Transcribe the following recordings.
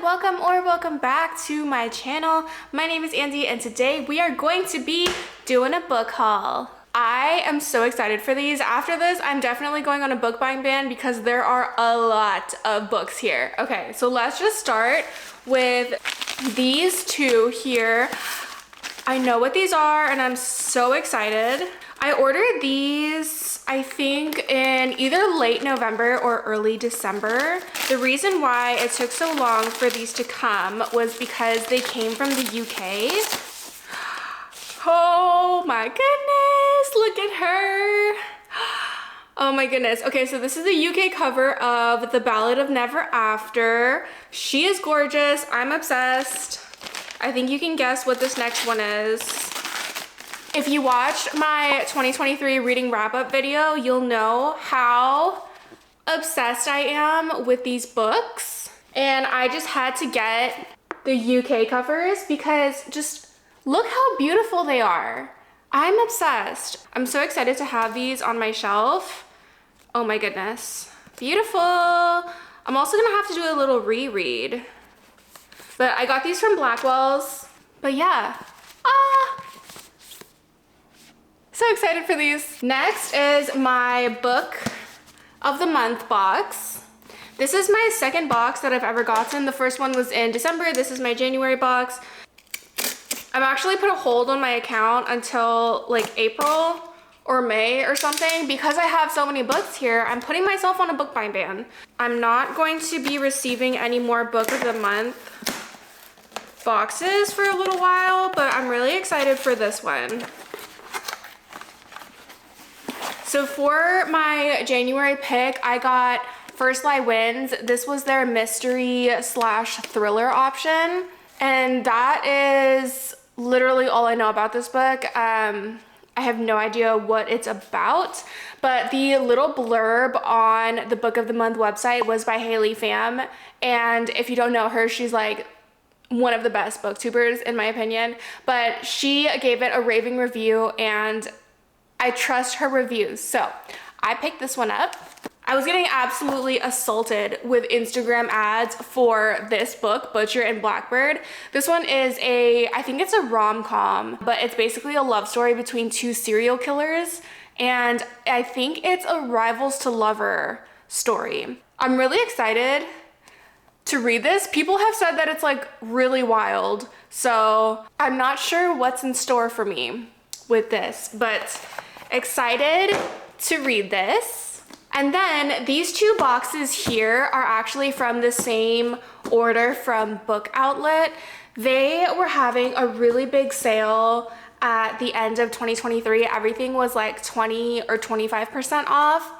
welcome back to my channel. My name is Andy and today we are going to be doing a book haul. I am so excited for these. After this, I'm definitely going on a book buying ban because there are a lot of books here. Okay, so let's just start with these two here. I know what these are and I'm so excited. I ordered these, I think, in either late November or early December. The reason why it took so long for these to come was because they came from the UK. Oh my goodness, look at her. Oh my goodness. Okay, so this is the UK cover of The Ballad of Never After. She is gorgeous. I'm obsessed. I think you can guess what this next one is. If you watched my 2023 reading wrap-up video, you'll know how obsessed I am with these books. And I just had to get the UK covers because just look how beautiful they are. I'm obsessed. I'm so excited to have these on my shelf. Oh my goodness. Beautiful. I'm also gonna have to do a little reread. But I got these from Blackwell's. But yeah. So excited for these. Next is my book of the month box. This is my second box that I've ever gotten. The first one was in December. This is my January box. I've actually put a hold on my account until like April or May or something because I have so many books here. I'm putting myself on a book buying ban. I'm not going to be receiving any more book of the month boxes for a little while, but I'm really excited for this one. So for my January pick, I got First Lie Wins. This was their mystery slash thriller option. And that is literally all I know about this book. I have no idea what it's about, but the little blurb on the Book of the Month website was by Haley Pham. And if you don't know her, she's like one of the best booktubers in my opinion, but she gave it a raving review and I trust her reviews. So I picked this one up. I was getting absolutely assaulted with Instagram ads for this book, Butcher and Blackbird. This one is I think it's a rom-com, but it's basically a love story between two serial killers. And I think it's a rivals to lover story. I'm really excited to read this. People have said that it's like really wild. So I'm not sure what's in store for me with this, but excited to read this. And then these two boxes here are actually from the same order from Book Outlet. They were having a really big sale at the end of 2023. Everything was like 20 or 25% off.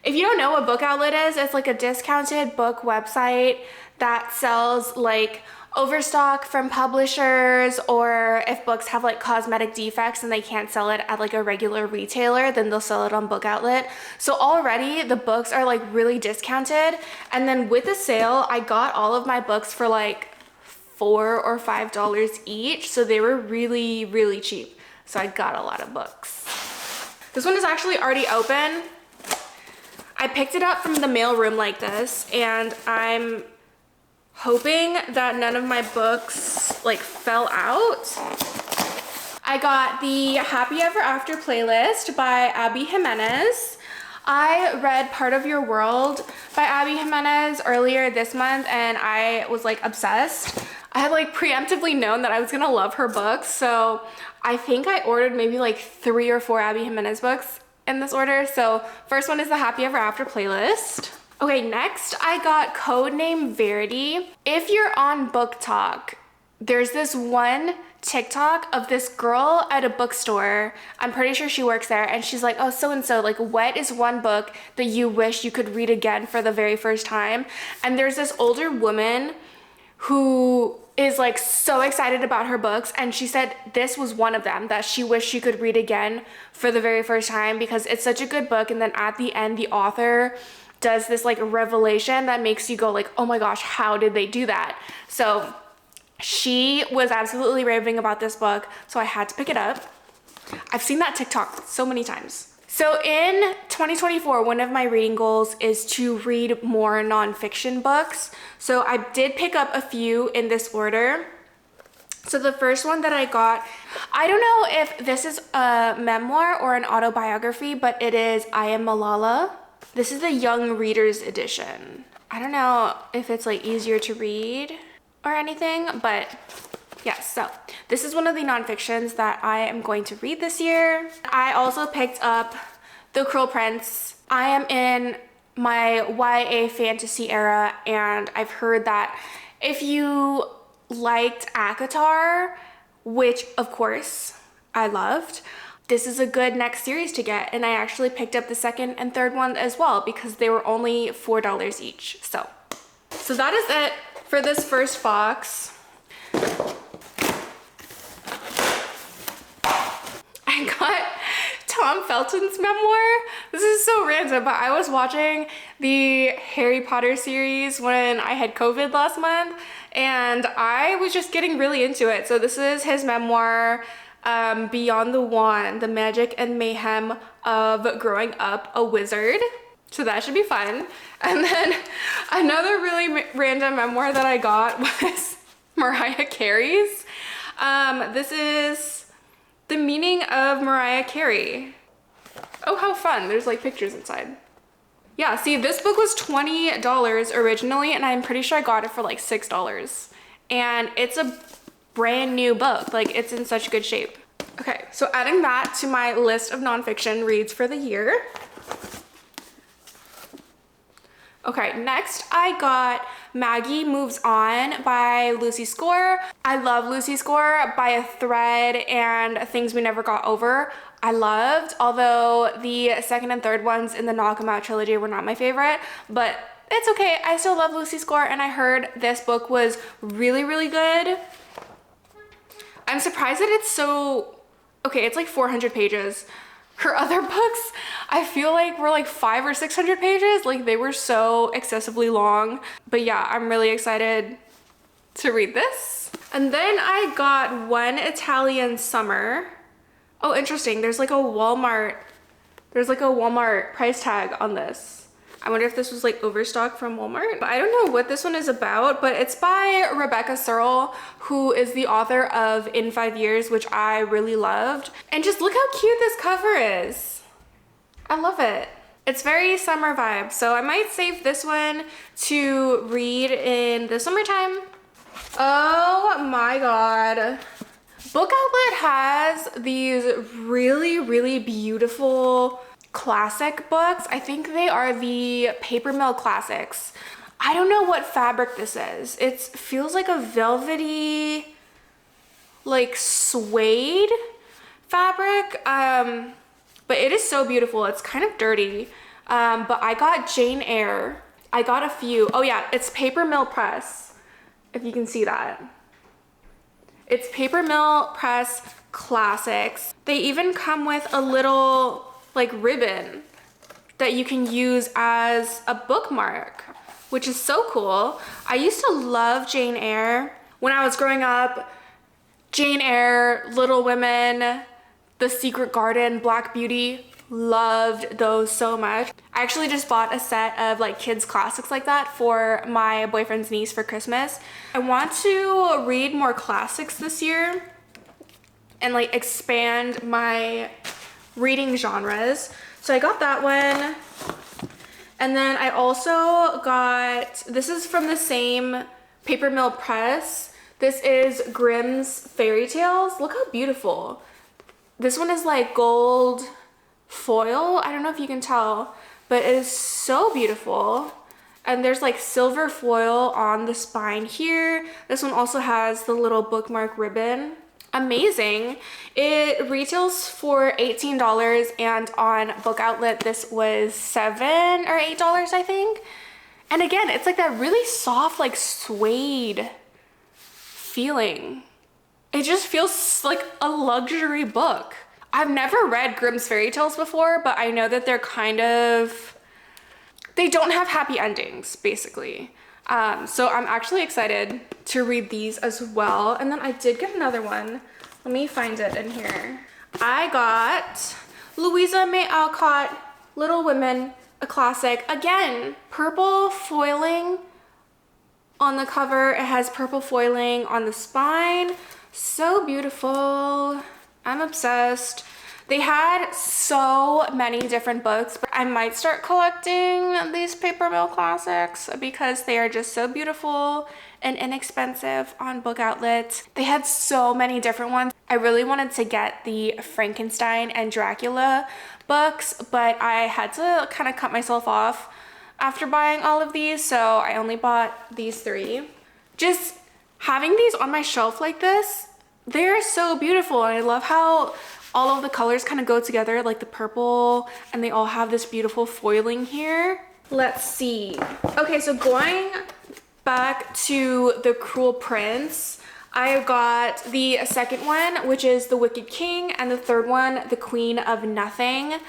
If you don't know what Book Outlet is, it's like a discounted book website that sells like overstock from publishers, or if books have like cosmetic defects and they can't sell it at like a regular retailer, then they'll sell it on Book Outlet. So already the books are like really discounted. And then with the sale, I got all of my books for like $4 or $5 each. So they were really, really cheap. So I got a lot of books. This one is actually already open. I picked it up from the mailroom like this, and I'm hoping that none of my books like fell out. I got the Happy Ever After playlist by Abby Jimenez. I read Part of Your World by Abby Jimenez earlier this month and I was like obsessed. I had like preemptively known that I was gonna love her books, so I think I ordered maybe like 3 or 4 Abby Jimenez books in this order. So first one is the Happy Ever After playlist. Okay, next I got Codename Verity. If you're on BookTok, there's this one TikTok of this girl at a bookstore. I'm pretty sure she works there, and she's like, oh, so-and-so, like, what is one book that you wish you could read again for the very first time? And there's this older woman who is like so excited about her books, and she said this was one of them that she wished she could read again for the very first time because it's such a good book. And then at the end, the author does this like revelation that makes you go like, oh my gosh, how did they do that? So she was absolutely raving about this book, so I had to pick it up. I've seen that TikTok so many times. So in 2024, one of my reading goals is to read more nonfiction books. So I did pick up a few in this order. So the first one that I got, I don't know if this is a memoir or an autobiography, but it is I Am Malala. This is the Young Readers edition. I don't know if it's like easier to read or anything, but yes, so this is one of the nonfictions that I am going to read this year. I also picked up The Cruel Prince. I am in my YA fantasy era, and I've heard that if you liked ACOTAR, which of course I loved, this is a good next series to get. And I actually picked up the second and third one as well because they were only $4 each. So that is it for this first box. I got Tom Felton's memoir. This is so random, but I was watching the Harry Potter series when I had COVID last month, and I was just getting really into it. So this is his memoir, Beyond the Wand, The Magic and Mayhem of Growing Up a Wizard. So that should be fun. And then another really random memoir that I got was Mariah Carey's. This is The Meaning of Mariah Carey. Oh, how fun. There's like pictures inside. Yeah, see, this book was $20 originally, and I'm pretty sure I got it for like $6. And it's a brand new book. Like, it's in such good shape. Okay, so adding that to my list of nonfiction reads for the year. Okay, next I got Maggie Moves On by Lucy Score. I love Lucy Score. By a Thread and Things We Never Got Over, I loved, although the second and third ones in the Knock 'Em Out trilogy were not my favorite, but it's okay. I still love Lucy Score, and I heard this book was really, really good. I'm surprised that it's so, okay, it's like 400 pages. Her other books, I feel like were like 500 or 600 pages. Like, they were so excessively long. But yeah, I'm really excited to read this. And then I got One Italian Summer. Oh, interesting. There's like a Walmart price tag on this. I wonder if this was like overstock from Walmart. I don't know what this one is about, but it's by Rebecca Searle, who is the author of In 5 Years, which I really loved. And just look how cute this cover is. I love it. It's very summer vibe, so I might save this one to read in the summertime. Oh my God. Book Outlet has these really, really beautiful classic books. I think they are the Paper Mill Classics. I don't know what fabric this is. It feels like a velvety, like suede fabric, but it is so beautiful. It's kind of dirty, but I got Jane Eyre. I got a few. Oh yeah, it's Paper Mill Press, if you can see that. It's Paper Mill Press Classics. They even come with a little like ribbon that you can use as a bookmark, which is so cool. I used to love Jane Eyre when I was growing up. Jane Eyre, Little Women, The Secret Garden, Black Beauty, loved those so much. I actually just bought a set of like kids classics like that for my boyfriend's niece for Christmas. I want to read more classics this year and like expand my reading genres. So I got that one. And then I also got, this is from the same Paper Mill Press. This is Grimm's Fairy Tales. Look how beautiful. This one is like gold foil. I don't know if you can tell, but it is so beautiful. And there's like silver foil on the spine here. This one also has the little bookmark ribbon. Amazing. It retails for $18, and on Book Outlet this was $7 or $8, I think. And again, it's like that really soft, like suede feeling. It just feels like a luxury book. I've never read Grimm's Fairy Tales before, but I know that they're kind of, they don't have happy endings, basically. So I'm actually excited to read these as well. And then I did get another one. Let me find it in here. I got Louisa May Alcott, Little Women, a classic. Again, purple foiling on the cover. It has purple foiling on the spine. So beautiful. I'm obsessed. They had so many different books, but I might start collecting these paper mill classics because they are just so beautiful and inexpensive on Book Outlet. They had so many different ones. I really wanted to get the Frankenstein and Dracula books, but I had to kind of cut myself off after buying all of these, so I only bought these 3. Just having these on my shelf like this, they're so beautiful, and I love how all of the colors kind of go together, like the purple, and they all have this beautiful foiling here. Let's see. Okay, so going back to The Cruel Prince, I got the second one, which is The Wicked King, and the third one, The Queen of Nothing.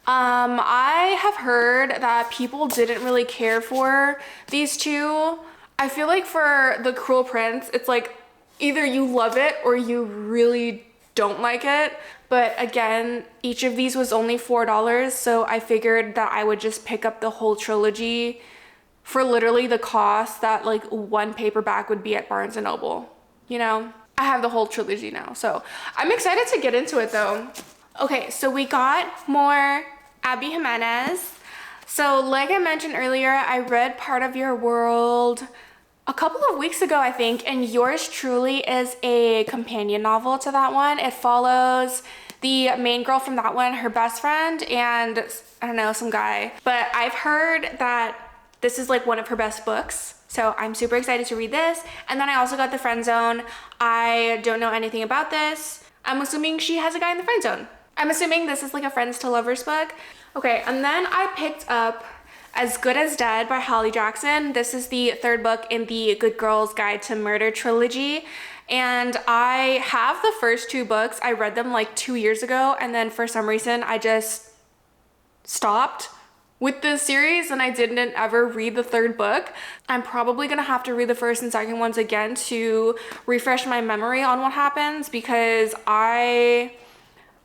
I have heard that people didn't really care for these two. I feel like for The Cruel Prince, it's like either you love it or you really don't like it. But again, each of these was only $4, so I figured that I would just pick up the whole trilogy for literally the cost that like one paperback would be at Barnes & Noble. You know, I have the whole trilogy now, so I'm excited to get into it though. Okay, so we got more Abby Jimenez. So like I mentioned earlier, I read Part of Your World a couple of weeks ago, I think, and Yours Truly is a companion novel to that one. It follows the main girl from that one, her best friend, and I don't know, some guy. But I've heard that this is like one of her best books, so I'm super excited to read this. And then I also got The Friend Zone. I don't know anything about this. I'm assuming she has a guy in the friend zone. I'm assuming this is like a friends to lovers book. Okay, and then I picked up As Good as Dead by Holly Jackson. This is the third book in the Good Girls Guide to Murder trilogy. And I have the first 2 books. I read them like 2 years ago, and then for some reason I just stopped with the series and I didn't ever read the third book. I'm probably gonna have to read the first and second ones again to refresh my memory on what happens, because I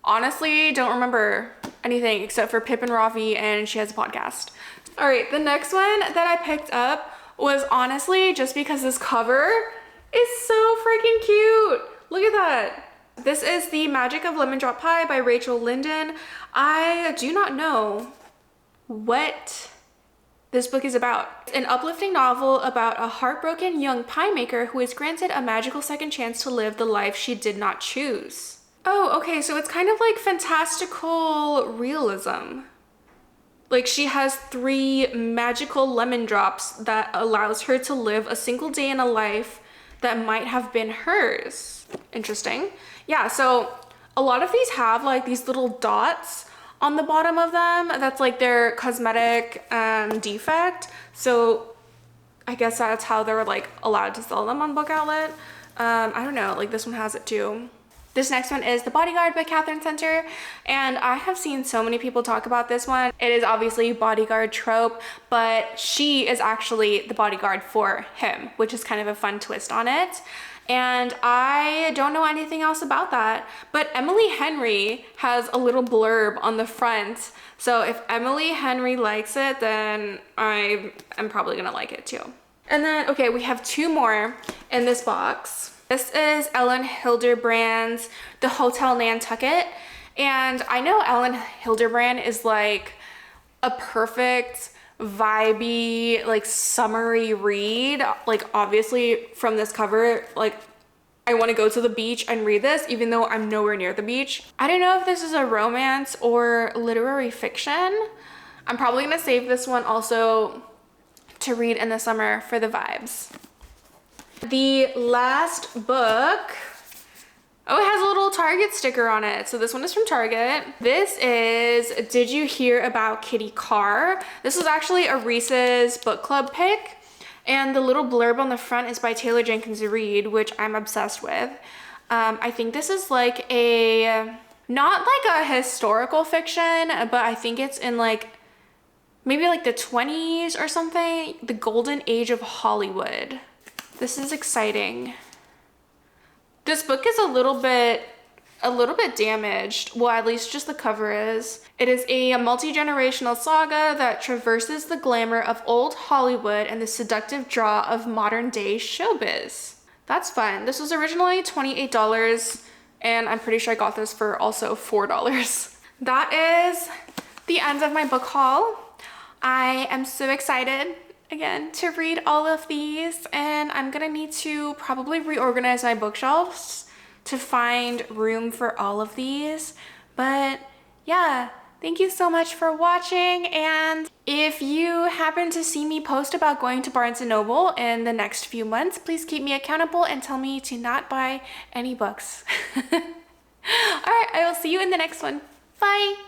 honestly don't remember anything except for Pip and Rafi, and she has a podcast. All right, the next one that I picked up was honestly just because this cover is so freaking cute. Look at that. This is The Magic of Lemon Drop Pie by Rachel Linden. I do not know what this book is about. It's an uplifting novel about a heartbroken young pie maker who is granted a magical second chance to live the life she did not choose. Oh, okay, so it's kind of like fantastical realism. Like she has 3 magical lemon drops that allows her to live a single day in a life that might have been hers. Interesting. Yeah, so a lot of these have like these little dots on the bottom of them. That's like their cosmetic defect. So I guess that's how they're like allowed to sell them on Book Outlet. I don't know, like this one has it too. This next one is The Bodyguard by Catherine Center, and I have seen so many people talk about this one. It is obviously bodyguard trope, but she is actually the bodyguard for him, which is kind of a fun twist on it. And I don't know anything else about that, but Emily Henry has a little blurb on the front. So if Emily Henry likes it, then I am probably gonna like it too. And then, okay, we have 2 more in this box. This is Ellen Hilderbrand's The Hotel Nantucket. And I know Ellen Hilderbrand is like a perfect vibey, like summery read. Like obviously from this cover, like I want to go to the beach and read this, even though I'm nowhere near the beach. I don't know if this is a romance or literary fiction. I'm probably gonna save this one also to read in the summer for the vibes. The last book, oh, it has a little Target sticker on it. So this one is from Target. This is Did You Hear About Kitty Carr? This was actually a Reese's book club pick. And the little blurb on the front is by Taylor Jenkins Reid, which I'm obsessed with. I think this is like a, not like a historical fiction, but I think it's in like, maybe like the 20s or something. The golden age of Hollywood. This is exciting. This book is a little bit a little bit damaged. Well, at least just the cover is. It is a multi-generational saga that traverses the glamour of old Hollywood and the seductive draw of modern day showbiz. That's fun. This was originally $28 and I'm pretty sure I got this for also $4. That is the end of my book haul. I am so excited again to read all of these, and I'm gonna need to probably reorganize my bookshelves to find room for all of these. But yeah, thank you so much for watching, and if you happen to see me post about going to Barnes & Noble in the next few months, please keep me accountable and tell me to not buy any books. All right, I will see you in the next one. Bye.